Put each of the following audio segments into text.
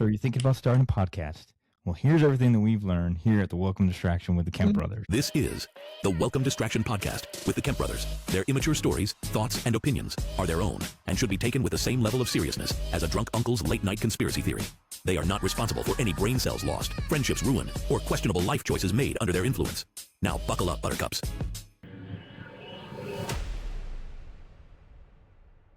So you're thinking about starting a podcast? Well, here's everything that we've learned here at the Welcome Distraction with the Kemp Brothers. This is the Welcome Distraction Podcast with the Kemp Brothers. Their immature stories, thoughts, and opinions are their own and should be taken with the same level of seriousness as a drunk uncle's late-night conspiracy theory. They are not responsible for any brain cells lost, friendships ruined, or questionable life choices made under their influence. Now buckle up, buttercups.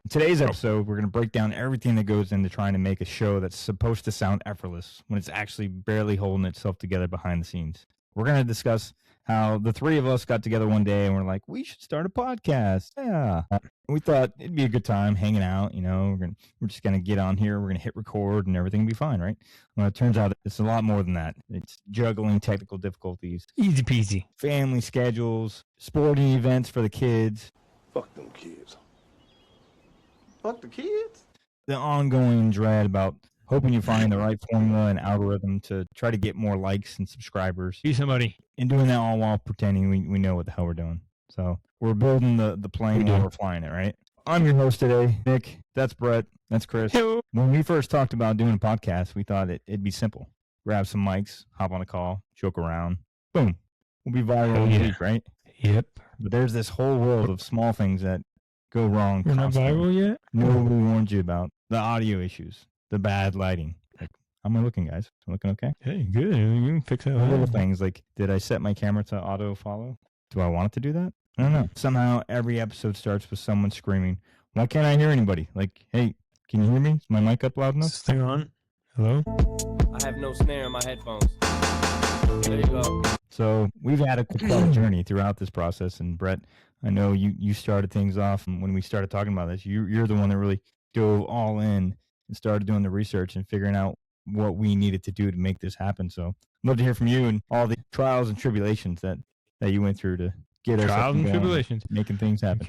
In today's episode, we're going to break down everything that goes into trying to make a show that's supposed to sound effortless when it's actually barely holding itself together behind the scenes. We're going to discuss how the three of us got together one day and we're like, we should start a podcast. Yeah. We thought it'd be a good time hanging out. You know, we're just going to get on here. We're going to hit record and everything will be fine, right? Well, it turns out it's a lot more than that. It's juggling technical difficulties. Easy peasy. Family schedules, sporting events for the kids. Fuck them kids. Fuck the kids. The ongoing dread about hoping you find the right formula and algorithm to try to get more likes and subscribers. Be somebody. And doing that all while pretending we know what the hell we're doing. So we're building the plane while we're flying it, right? I'm your host today, Nick. That's Brett. That's Chris. Hello. When we first talked about doing a podcast, we thought it'd be simple. Grab some mics, hop on a call, joke around. Boom. We'll be viral in a week, right? Yep. But there's this whole world of small things that go wrong. We're not constantly. viral yet? Nobody warned you about the audio issues, the bad lighting. Like, how am I looking, guys? Am I looking okay? Hey, good. You can fix that. Little things like, did I set my camera to auto follow? Do I want it to do that? I don't know. Somehow every episode starts with someone screaming, why can't I hear anybody? Like, hey, can you hear me? Is my mic up loud enough? Is this thing on? Hello? I have no snare in my headphones. There you go. So we've had quite a journey throughout this process. And Brett, I know you started things off when we started talking about this. You're the one that really dove all in and started doing the research and figuring out what we needed to do to make this happen. So I'd love to hear from you and all the trials and tribulations that you went through to get us Trials and tribulations. Making things happen.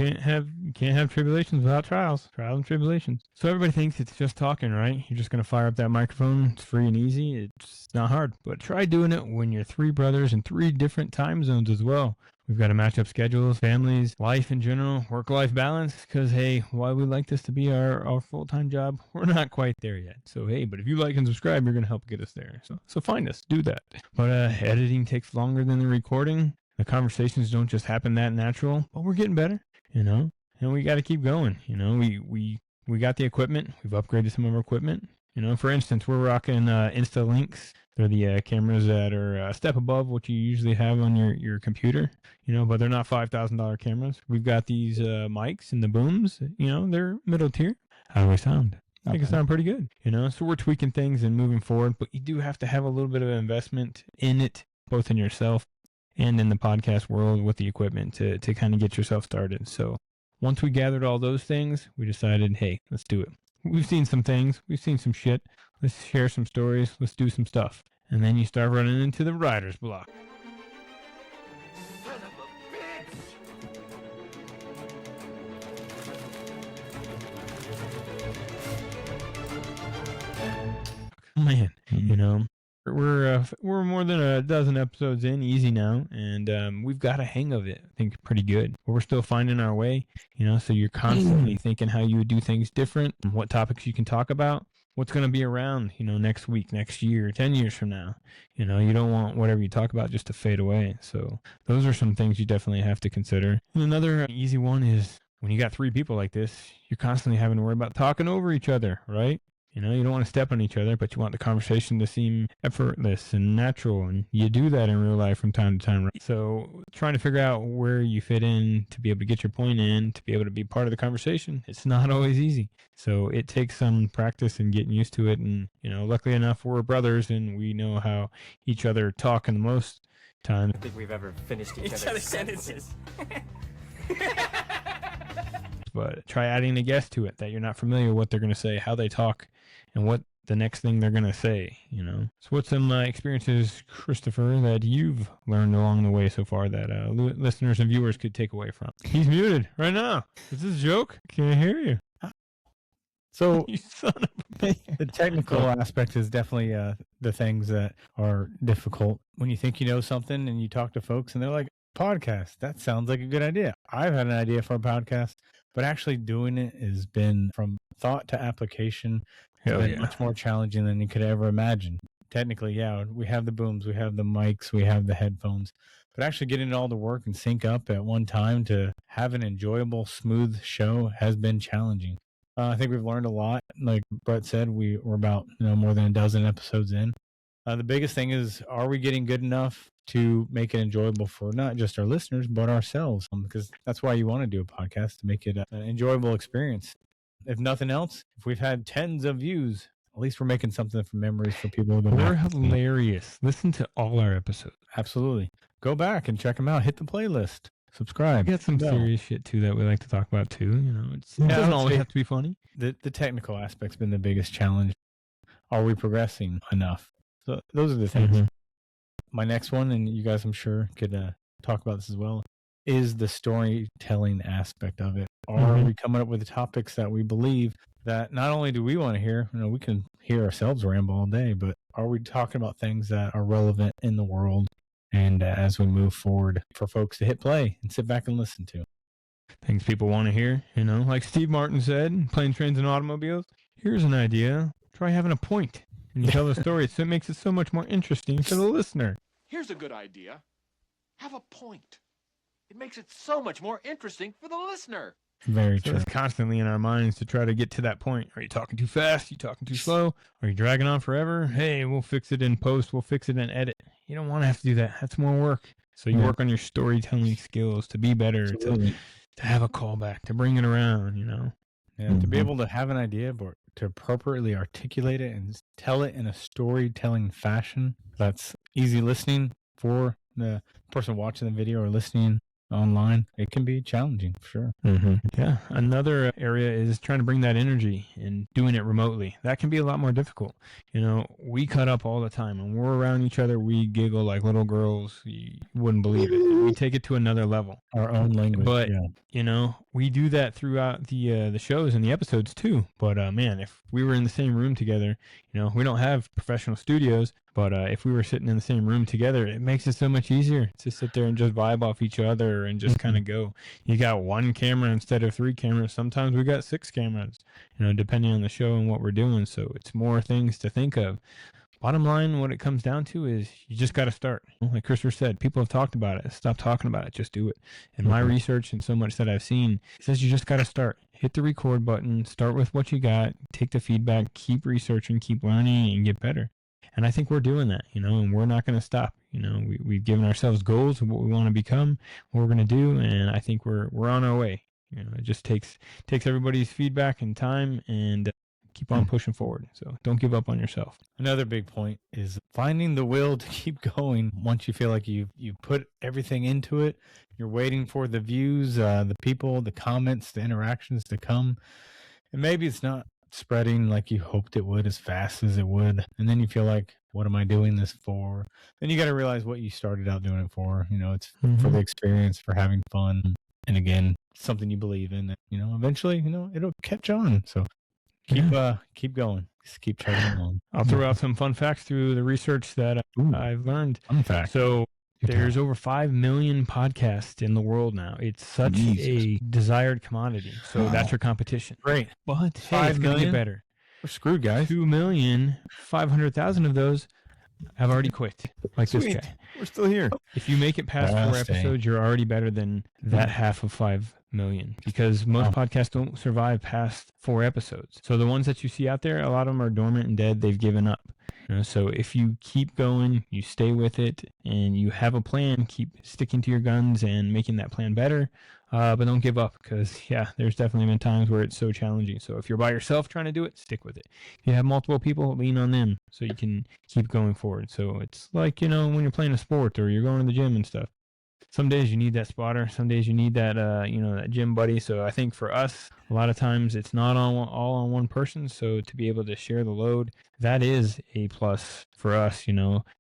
You can't have tribulations without trials. Trials and tribulations. So everybody thinks it's just talking, right? You're just going to fire up that microphone. It's free and easy. It's not hard. But try doing it when you're three brothers in three different time zones as well. We've got to match up schedules, families, life in general, work-life balance. Because, hey, while we like this to be our full-time job, we're not quite there yet. So, hey, but if you like and subscribe, you're going to help get us there. So find us. Do that. But editing takes longer than the recording. The conversations don't just happen that natural. But we're getting better, you know. And we got to keep going. You know, we got the equipment. We've upgraded some of our equipment. You know, for instance, we're rocking Insta Links. They're the cameras that are a step above what you usually have on your computer, you know, but they're not $5,000 cameras. We've got these mics and the booms, you know, they're middle tier. How do we sound? I think it sound pretty good, you know, so we're tweaking things and moving forward, but you do have to have a little bit of investment in it, both in yourself and in the podcast world with the equipment to kind of get yourself started. So once we gathered all those things, we decided, hey, let's do it. We've seen some things. We've seen some shit. Let's share some stories. Let's do some stuff. And then you start running into the writer's block. Son of a bitch! Man, you know, we're more than a dozen episodes in, easy now, and we've got a hang of it, I think, pretty good. But we're still finding our way, you know, so you're constantly thinking how you would do things different, and what topics you can talk about, what's going to be around, you know, next week, next year, 10 years from now. You know, you don't want whatever you talk about just to fade away. So those are some things you definitely have to consider. And another easy one is when you got three people like this, you're constantly having to worry about talking over each other, right? You know, you don't want to step on each other, but you want the conversation to seem effortless and natural. And you do that in real life from time to time, right? So trying to figure out where you fit in to be able to get your point in, to be able to be part of the conversation, it's not always easy. So it takes some practice and getting used to it. And, you know, luckily enough, we're brothers and we know how each other talk in the most time. I think we've ever finished each other's sentences. But try adding a guest to it that you're not familiar with what they're going to say, how they talk, and what the next thing they're going to say, you know. So what's some experiences, Christopher, that you've learned along the way so far that listeners and viewers could take away from? He's muted right now. Is this a joke? Can't hear you. So You son of a... the technical aspect is definitely the things that are difficult. When you think you know something and you talk to folks and they're like, podcast, that sounds like a good idea. I've had an idea for a podcast, but actually doing it has been from thought to application Hell been yeah. much more challenging than you could ever imagine. Technically, yeah, we have the booms, we have the mics, we have the headphones, but actually getting it all to work and sync up at one time to have an enjoyable, smooth show has been challenging. I think we've learned a lot. Like Brett said, we're about more than a dozen episodes in. The biggest thing is, are we getting good enough to make it enjoyable for not just our listeners, but ourselves? Because that's why you want to do a podcast, to make it an enjoyable experience. If nothing else, if we've had tens of views, at least we're making something for memories for people to go We're back. hilarious. Listen to all our episodes. Absolutely. Go back and check them out. Hit the playlist. Subscribe. We got some Bell. serious shit too that we like to talk about too. It Yeah, I doesn't would always say- have to be funny. The technical aspect's been the biggest challenge. Are we progressing enough? So those are the things. Mhm. My next one, and you guys I'm sure could talk about this as well, is the storytelling aspect of it. Are Mhm. we coming up with the topics that we believe that not only do we want to hear, we can hear ourselves ramble all day, but are we talking about things that are relevant in the world and as we move forward for folks to hit play and sit back and listen to? Things people want to hear, like Steve Martin said, planes, trains, and automobiles. Here's an idea. Try having a point when you tell the story. So it makes it so much more interesting to the listener. Here's a good idea. Have a point. It makes it so much more interesting for the listener. Very So true. it's constantly in our minds to try to get to that point. Are you talking too fast? Are you talking too slow? Are you dragging on forever? Hey, we'll fix it in post. We'll fix it in edit. You don't want to have to do that. That's more work. So you Yeah. work on your storytelling skills to be better, Absolutely. to have a callback, to bring it around, Yeah, to be Mhm. able to have an idea, but to appropriately articulate it and tell it in a storytelling fashion that's easy listening for the person watching the video or listening online, it can be challenging for sure. Yeah. Another area is trying to bring that energy and doing it remotely. That can be a lot more difficult. We cut up all the time. When we're around each other, we giggle like little girls. You wouldn't believe it. And we take it to another level. Our own language. But, yeah. We do that throughout the shows and the episodes too. But, man, if we were in the same room together, we don't have professional studios, but if we were sitting in the same room together, it makes it so much easier to sit there and just vibe off each other and just kind of go. You got one camera instead of 3 cameras. Sometimes we got 6 cameras, depending on the show and what we're doing. So it's more things to think of. Bottom line, what it comes down to is you just got to start. Like Christopher said, people have talked about it. Stop talking about it. Just do it. And my research and so much that I've seen says you just got to start. Hit the record button. Start with what you got. Take the feedback. Keep researching. Keep learning and get better. And I think we're doing that, and we're not going to stop. We've given ourselves goals of what we want to become, what we're going to do, and I think we're on our way. It just takes everybody's feedback and time, and keep on pushing forward. So don't give up on yourself. Another big point is finding the will to keep going once you feel like you put everything into it. You're waiting for the views, the people, the comments, the interactions to come. And maybe it's not spreading like you hoped it would as fast as it would. And then you feel like, what am I doing this for? Then you got to realize what you started out doing it for. It's for the experience, for having fun. And again, something you believe in that, eventually, it'll catch on. So keep going. Just keep chugging along. I'll throw out some fun facts through the research that I've learned. Fun fact. So there's over 5 million podcasts in the world now. It's such a desired commodity. So that's your competition. Great. But hey, 5 it's going to million? get better. We're screwed, guys. 2,500,000 of those have already quit. Like this Sweet. guy. We're still here. If you make it past 4 Last day. episodes, you're already better than that half of 5 million, because most podcasts don't survive past 4 episodes. So the ones that you see out there, a lot of them are dormant and dead. They've given up. So if you keep going, you stay with it, and you have a plan, keep sticking to your guns and making that plan better. But don't give up, because, there's definitely been times where it's so challenging. So if you're by yourself trying to do it, stick with it. If you have multiple people, lean on them so you can keep going forward. So it's like, when you're playing a sport or you're going to the gym and stuff. Some days you need that spotter. Some days you need that, that gym buddy. So I think for us, a lot of times it's not all on one person. So to be able to share the load, that is a plus for us.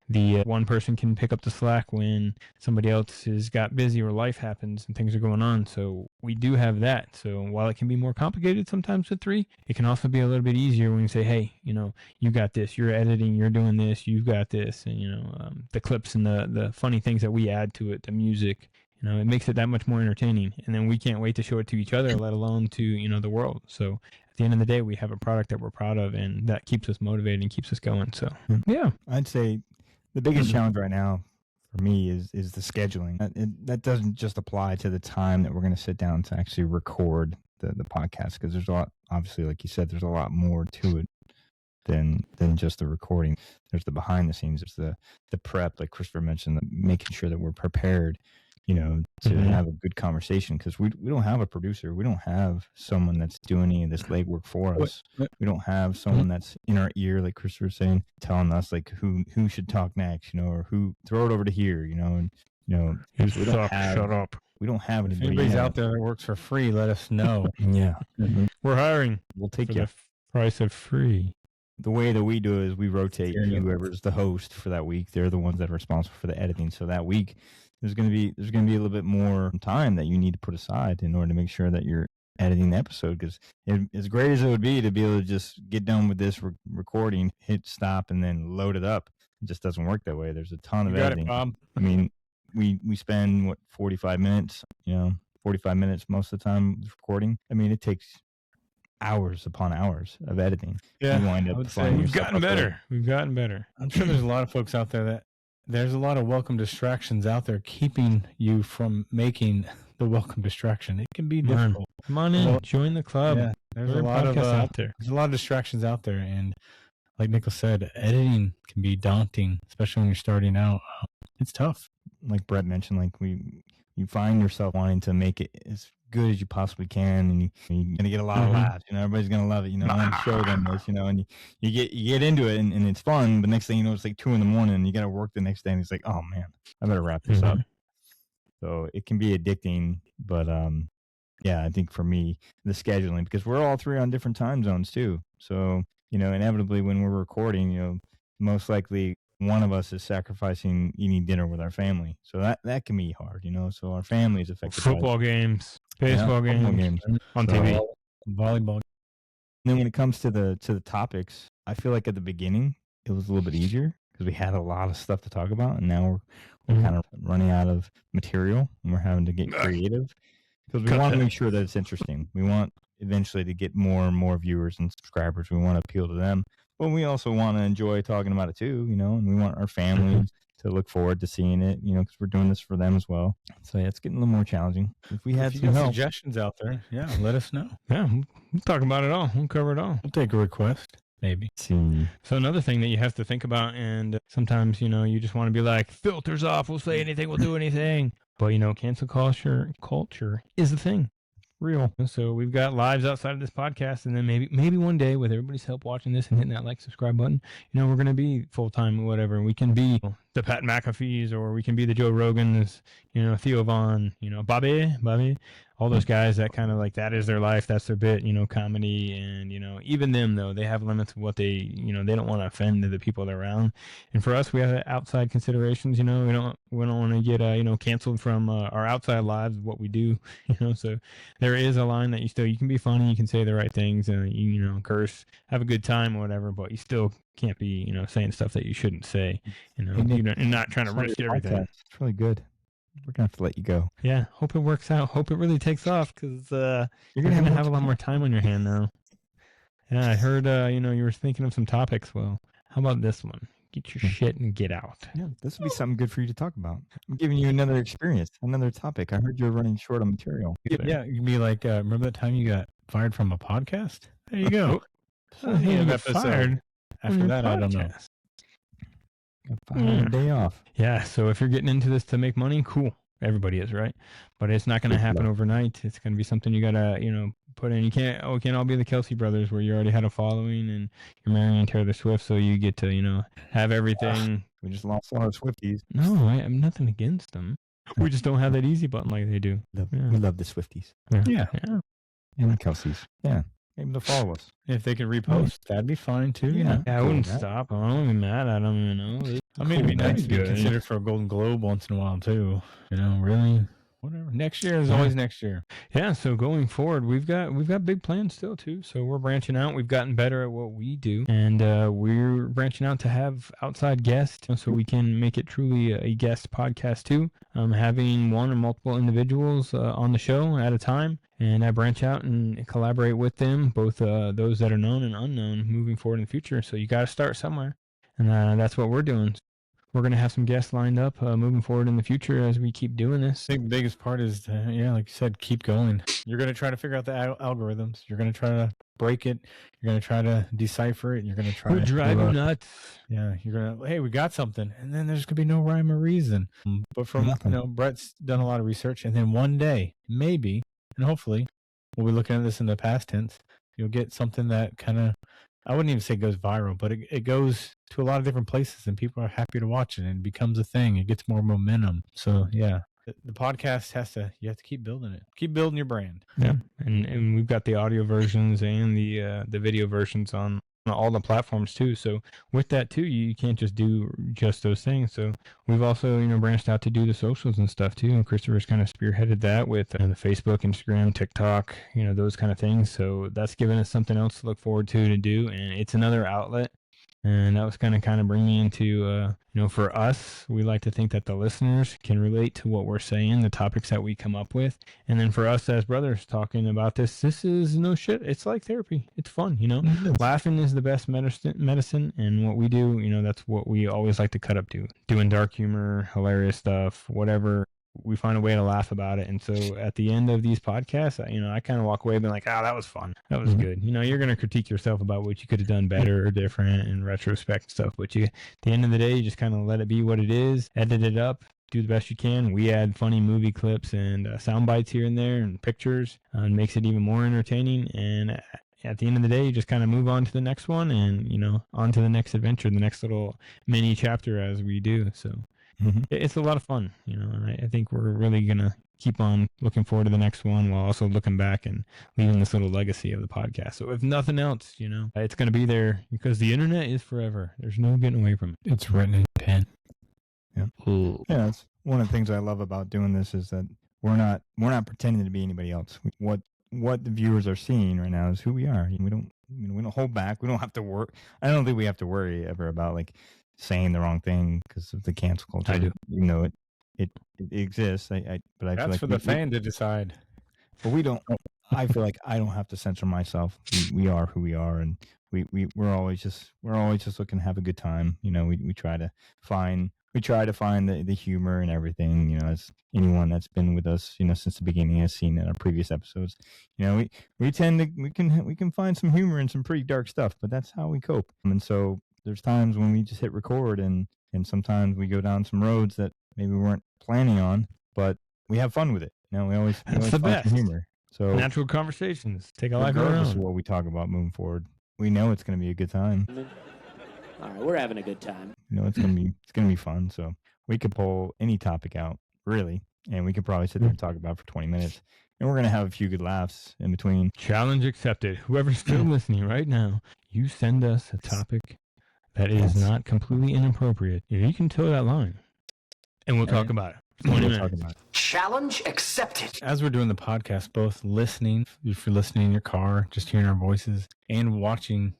The one person can pick up the slack when somebody else has got busy or life happens and things are going on. So we do have that. So while it can be more complicated sometimes with 3, it can also be a little bit easier when you say, hey, you got this, you're editing, you're doing this, you've got this. And, the clips and the funny things that we add to it, the music, it makes it that much more entertaining. And then we can't wait to show it to each other, let alone to, the world. So at the end of the day, we have a product that we're proud of, and that keeps us motivated and keeps us going. So, yeah. I'd say the biggest challenge right now for me is the scheduling. That doesn't just apply to the time that we're going to sit down to actually record the podcast, because there's a lot, obviously, like you said, there's a lot more to it than just the recording. There's the behind the scenes, there's the prep, like Christopher mentioned, making sure that we're prepared, to have a good conversation, because we don't have a producer. We don't have someone that's doing any of this legwork for us. We don't have someone that's in our ear, like Christopher was saying, telling us like who should talk next, or who throw it over to here, and Shut up. We don't have If anybody. anybody's out there that works for free, let us know. Yeah. We're hiring. We'll take for you. the price of free. The way that we do it is we rotate whoever's the host for that week. They're the ones that are responsible for the editing. So that week there's going to be a little bit more time that you need to put aside in order to make sure that you're editing the episode, because as great as it would be to be able to just get done with this recording, hit stop, and then load it up, it just doesn't work that way. There's a ton of editing. Bob. I mean, we spend 45 minutes, 45 minutes most of the time recording. I mean, it takes hours upon hours of editing. Yeah, you wind I up would say finding We've yourself gotten up there. better. We've gotten better. I'm sure there's a lot of folks out there that there's a lot of welcome distractions out there keeping you from making the welcome distraction. It can be difficult. Come on in. Join the club. Yeah, there's There a are lot of podcasts out there. There's a lot of distractions out there, and like Nicholas said, editing can be daunting, especially when you're starting out. It's tough. Like Brett mentioned, like you find yourself wanting to make it as good as you possibly can, and you're gonna get a lot of laughs. Everybody's gonna love it. I want to show them this. And you get into it, and it's fun. But next thing you know, it's like 2 a.m, and you got to work the next day, and it's like, oh man, I better wrap this up. So it can be addicting, but yeah, I think for me, the scheduling, because we're all three on different time zones too. So inevitably when we're recording, most likely one of us is sacrificing eating dinner with our family. So that can be hard, so our family is affected. Football games, baseball games on So, TV. Volleyball. then when it comes to the topics, I feel like at the beginning it was a little bit easier because we had a lot of stuff to talk about, and now we're kind of running out of material, and we're having to get creative because we want to make sure that it's interesting. We want eventually to get more and more viewers and subscribers. We want to appeal to them, but we also want to enjoy talking about it too, and we want our families to look forward to seeing it, because we're doing this for them as well. So yeah, it's getting a little more challenging. If we had If you some got help, suggestions out there, yeah, let us know. Yeah, we'll talk about it all. We'll cover it all. We'll take a request, maybe. see. So another thing that you have to think about, and sometimes, you just want to be like, filters off, we'll say anything, we'll do anything. But, cancel culture is a thing. Real. So we've got lives outside of this podcast, and then maybe one day with everybody's help watching this and hitting that like, subscribe button, we're going to be full-time or whatever. We can be the Pat McAfee's, or we can be the Joe Rogans, Theo Vaughn, Bobby, all those guys that kind of like, that is their life. That's their bit, comedy. And, even them though, they have limits of what they, they don't want to offend the people they're around. And for us, we have outside considerations, we don't want to get, canceled from our outside lives, what we do, so there is a line that you can be funny, you can say the right things, and curse, have a good time or whatever, but you still can't be, saying stuff that you shouldn't say, and not trying to risk everything. It's really good. We're gonna have to let you go. Yeah, hope it works out. Hope it really takes off, because you're gonna have a lot more time on your hand now. Yeah, I heard you were thinking of some topics. Well, how about this one? Get your shit and get out. Yeah, this would be something good for you to talk about. I'm giving you another experience, another topic. I heard you were running short on material. Yeah, you'd be like, remember that time you got fired from a podcast? There you go. You got fired. After that, I don't know. A day off. Yeah, so if you're getting into this to make money, cool. Everybody is, right? But it's not going to happen overnight. It's going to be something you got to, put in. You can't all be the Kelsey brothers where you already had a following and you're marrying Taylor Swift, so you get to, have everything. We just lost all our Swifties. No, I have nothing against them. We just don't have that easy button like they do. We love the Swifties. Yeah. And the Kelseys. Yeah. Maybe they'll follow us. If they could repost, that'd be fine too. Yeah. I wouldn't stop. I don't even mad at them, I mean, it'd be nice to be good. considered for a Golden Globe once in a while too. Really? whatever. Next year is always next year. Yeah, so going forward, we've got big plans still too. So we're branching out. We've gotten better at what we do, and we're branching out to have outside guests, so we can make it truly a guest podcast too. Having one or multiple individuals on the show at a time, and I branch out and collaborate with them, both those that are known and unknown, moving forward in the future. So you got to start somewhere, and that's what we're doing. We're going to have some guests lined up moving forward in the future as we keep doing this. I think the biggest part is, like you said, keep going. You're going to try to figure out the algorithms. You're going to try to break it. You're going to try to decipher it. You're going to try to drive you nuts. Yeah, you're going to, hey, we got something. And then there's going to be no rhyme or reason. But from, Brett's done a lot of research. And then one day, maybe, and hopefully, we'll be looking at this in the past tense, you'll get something that kind of, I wouldn't even say goes viral, but it goes to a lot of different places and people are happy to watch it and it becomes a thing. It gets more momentum. So yeah, the podcast you have to keep building it. Keep building your brand. Yeah. And we've got the audio versions and the video versions on all the platforms too. So with that too, you can't just do just those things. So we've also, branched out to do the socials and stuff too. And Christopher's kind of spearheaded that with the Facebook, Instagram, TikTok, those kind of things. So that's given us something else to look forward to do. And it's another outlet. And that was kind of bring me into, for us, we like to think that the listeners can relate to what we're saying, the topics that we come up with. And then for us as brothers talking about this is no shit. It's like therapy. It's fun, Laughing is the best medicine. And what we do, that's what we always like to cut up to. Doing dark humor, hilarious stuff, whatever. We find a way to laugh about it. And so at the end of these podcasts, I kind of walk away being like, that was fun. That was good. You're going to critique yourself about what you could have done better or different in retrospect and stuff. But at the end of the day, you just kind of let it be what it is, edit it up, do the best you can. We add funny movie clips and sound bites here and there and pictures, and makes it even more entertaining. And at the end of the day, you just kind of move on to the next one and, on to the next adventure, the next little mini chapter as we do. So. It's a lot of fun, and I think we're really going to keep on looking forward to the next one while also looking back and leaving this little legacy of the podcast. So if nothing else, it's going to be there because the internet is forever. There's no getting away from it. It's written in pen. Yeah. Ooh. Yeah. That's one of the things I love about doing this is that we're not pretending to be anybody else. What the viewers are seeing right now is who we are. We don't hold back. We don't have to work. I don't think we have to worry ever about saying the wrong thing because of the cancel culture. I do. It exists. But I that's feel like for the fan to decide. But we don't. I feel like I don't have to censor myself. We are who we are, and we're always just looking to have a good time. We try to find the humor and everything. As anyone that's been with us, since the beginning has seen in our previous episodes. We can find some humor in some pretty dark stuff, but that's how we cope. And so there's times when we just hit record and sometimes we go down some roads that maybe we weren't planning on, but we have fun with it. We always find some humor. So natural conversations take a life of their regardless of own. what we talk about moving forward, we know it's going to be a good time. All right, we're having a good time. It's going to be fun. So we could pull any topic out, really, and we could probably sit there and talk about it for 20 minutes. And we're going to have a few good laughs in between. Challenge accepted. Whoever's still listening right now, you send us a topic that is not completely inappropriate. You can toe that line, and we'll talk about it. 20 minutes. Challenge accepted. As we're doing the podcast, both listening, if you're listening in your car, just hearing our voices, and watching,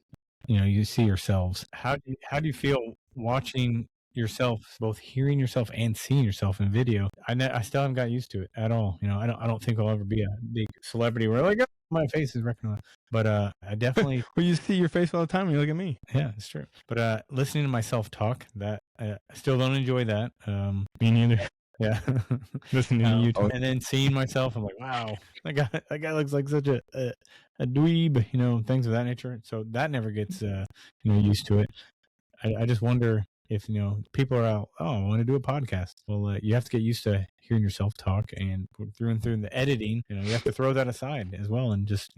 you see yourselves. How do you feel watching yourself, both hearing yourself and seeing yourself in video? I still haven't got used to it at all. I don't think I'll ever be a big celebrity where oh, my face is recognized. But I definitely well, you see your face all the time when you look at me. Yeah, it's true. But listening to myself talk, that I still don't enjoy that. Me neither. Yeah. Listening to you and then seeing myself, I'm like, wow, that guy looks like such a dweeb, things of that nature. So that never gets used to it. I just wonder if people are out, I want to do a podcast. Well, you have to get used to hearing yourself talk, and through and through the editing, you have to throw that aside as well and just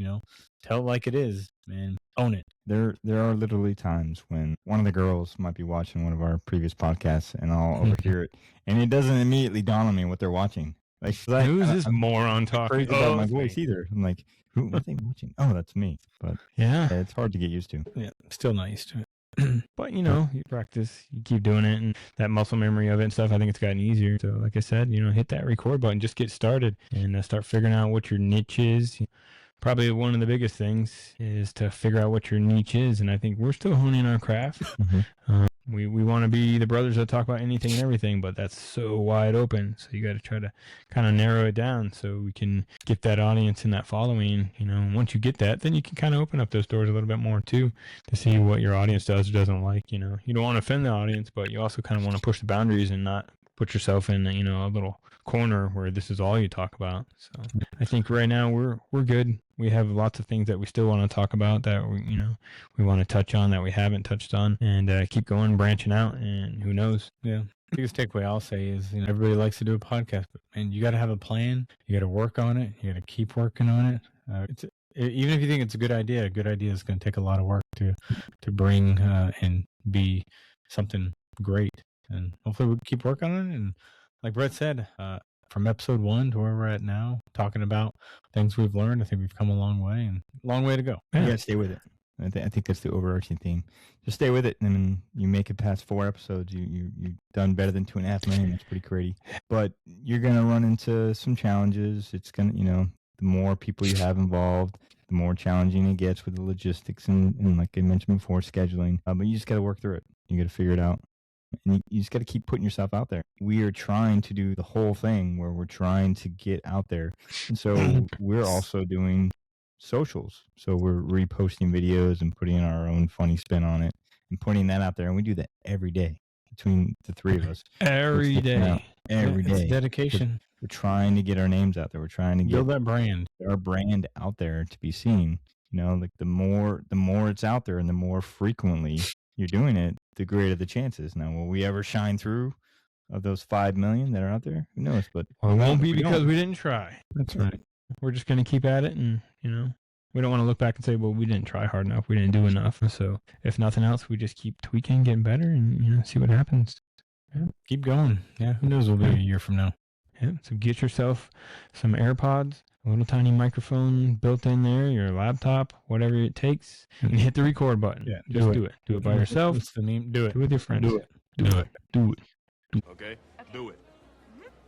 tell it like it is, man. Own it. There are literally times when one of the girls might be watching one of our previous podcasts, and I'll overhear it, and it doesn't immediately dawn on me what they're watching. Who's this moron talking about my voice either? I'm like, who are they watching? Oh, that's me. But yeah, it's hard to get used to. Yeah, still not used to it. But, you know, you practice, you keep doing it, and that muscle memory of it and stuff, I think it's gotten easier. So, like I said, you know, hit that record button, just get started and start figuring out what your niche is. Probably one of the biggest things is to figure out what your niche is, and I think we're still honing our craft. We want to be the brothers that talk about anything and everything, but that's so wide open. So you got to try to kind of narrow it down so we can get that audience and that following. You know, and once you get that, then you can kind of open up those doors a little bit more too, to see what your audience does or doesn't like. You know, you don't want to offend the audience, but you also kind of want to push the boundaries and not put yourself in, you know, a little corner where this is all you talk about. So I think right now we're good. We have lots of things that we still want to talk about that we want to touch on that we haven't touched on, and keep going, branching out, and who knows. Yeah. Biggest takeaway I'll say is, you know, everybody likes to do a podcast, but man, you got to have a plan. You got to work on it. You got to keep working on it. Even if you think it's a good idea is going to take a lot of work to bring and be something great. And hopefully we'll keep working on it. And like Brett said, from episode 1 to where we're at now, talking about things we've learned, I think we've come a long way, and long way to go. You gotta stay with it. I think that's the overarching theme. Just stay with it, and then you make it past 4 episodes. You've done better than 2.5 million. That's pretty crazy. But you're gonna run into some challenges. It's gonna, you know, the more people you have involved, the more challenging it gets with the logistics and like I mentioned before, scheduling. But you just gotta work through it. You gotta figure it out. And you just got to keep putting yourself out there. We are trying to do the whole thing where we're trying to get out there. And so we're also doing socials. So we're reposting videos and putting our own funny spin on it and putting that out there. And we do that every day between the 3 of us. Every day. Every day. It's dedication. We're trying to get our names out there. We're trying to Build get that brand. our brand out there to be seen. You know, like the more it's out there and the more frequently you're doing it, the greater the chances. Now, will we ever shine through of those 5 million that are out there? Who knows? But Well, it won't be because we didn't try. That's right. We're just going to keep at it, and, you know, we don't want to look back and say, well, we didn't try hard enough. We didn't do enough. So if nothing else, we just keep tweaking, getting better, and, you know, see what happens. Yeah. Keep going. Yeah. Who knows what will be a year from now. Yeah. So get yourself some AirPods, a little tiny microphone built in there, your laptop, whatever it takes, and hit the record button. Yeah, just do it. Do it by yourself. What's the name? Do it. Do it with your friends. Do it. Okay? Do it.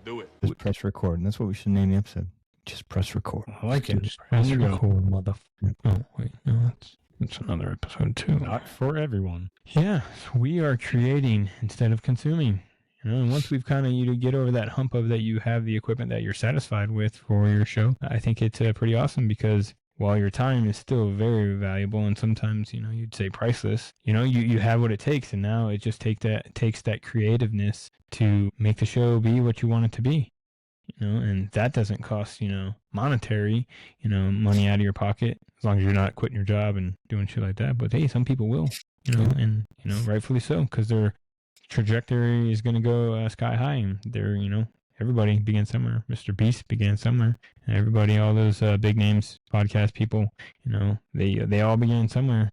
Do it. just press record. And that's what we should name the episode. Just press record. I like it. Just press There you go. record, motherfucker. Oh, wait. No, that's another episode, too. Not for everyone. Yeah. So we are creating instead of consuming. You know, and once we've kind of, you get over that hump of that you have the equipment that you're satisfied with for your show, I think it's pretty awesome because while your time is still very valuable and sometimes, you know, you'd say priceless, you know, you have what it takes, and now it just takes that creativeness to make the show be what you want it to be. You know, and that doesn't cost, you know, monetary, you know, money out of your pocket, as long as you're not quitting your job and doing shit like that. But hey, some people will, you know, and, you know, rightfully so, because their trajectory is going to go sky high, and they're, you know, everybody began somewhere. Mr. Beast began somewhere, and everybody, all those big names, podcast people, you know, they all began somewhere.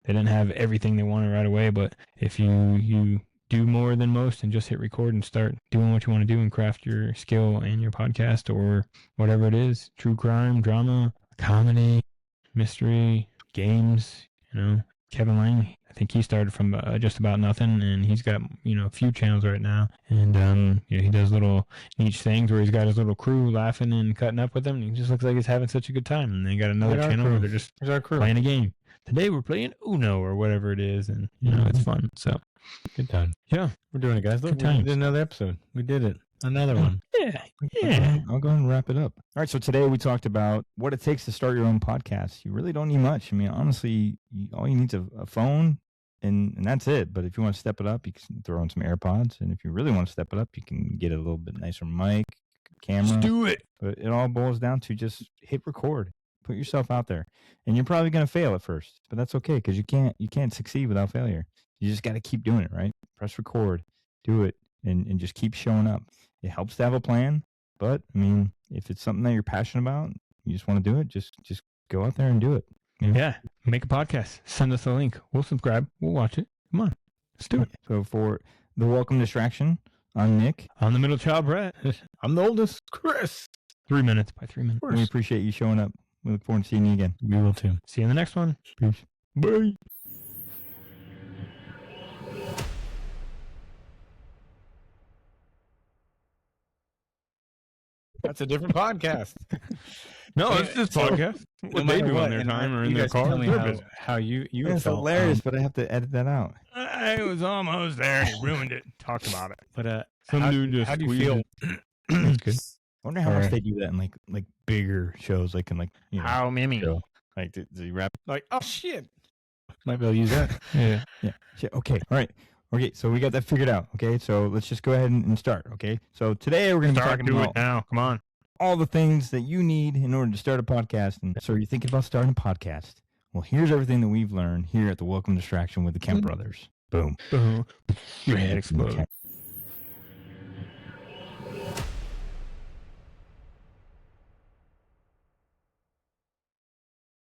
They didn't have everything they wanted right away, but if you do more than most and just hit record and start doing what you want to do and craft your skill and your podcast or whatever it is, true crime, drama, comedy, mystery, games, you know, Kevin Lang, I think he started from just about nothing, and he's got, you know, a few channels right now, and you know, he does little niche things where he's got his little crew laughing and cutting up with them, and he just looks like he's having such a good time. And they got another channel where they're just playing a game. Today we're playing Uno or whatever it is, and, you know, it's fun. So good time. Yeah, we're doing it, guys. Look, good times. We did another episode. We did it. Another one. Yeah. I'll go ahead and wrap it up. All right. So today we talked about what it takes to start your own podcast. You really don't need much. I mean, honestly, all you need is a phone, and that's it. But if you want to step it up, you can throw in some AirPods. And if you really want to step it up, you can get a little bit nicer mic, camera. Just do it. But it all boils down to just hit record. Put yourself out there. And you're probably going to fail at first, but that's okay, because you can't succeed without failure. You just got to keep doing it, right? Press record, do it, and just keep showing up. It helps to have a plan, but I mean, if it's something that you're passionate about, you just want to do it, just go out there and do it. You know? Yeah, make a podcast. Send us a link. We'll subscribe. We'll watch it. Come on, let's do it. So for the welcome distraction, I'm Nick. I'm the middle child, Brett. I'm the oldest, Chris. 3 minutes by 3 minutes. We appreciate you showing up. We look forward to seeing you again. We will too. See you in the next one. Peace. Bye. That's a different podcast. No, it's this podcast. What they do on their time or in their car. Tell me how you It's felt. hilarious, but I have to edit that out. I was almost there. He ruined it. Talked about it. But Some how, dude just how do you squeezed feel? it. Good. I wonder how much they do that in like bigger shows, like in like How many? show. Like does he rap? Like, oh shit, might be able to use that. Yeah. Yeah. Okay. All right. Okay. So we got that figured out. Okay. So let's just go ahead and start. Okay. So today we're gonna be Start talking do about it now. Come on. all the things that you need in order to start a podcast. And so you're thinking about starting a podcast. Well, here's everything that we've learned here at the Welcome Distraction with the Kemp Brothers. Boom. Your head explodes. Okay.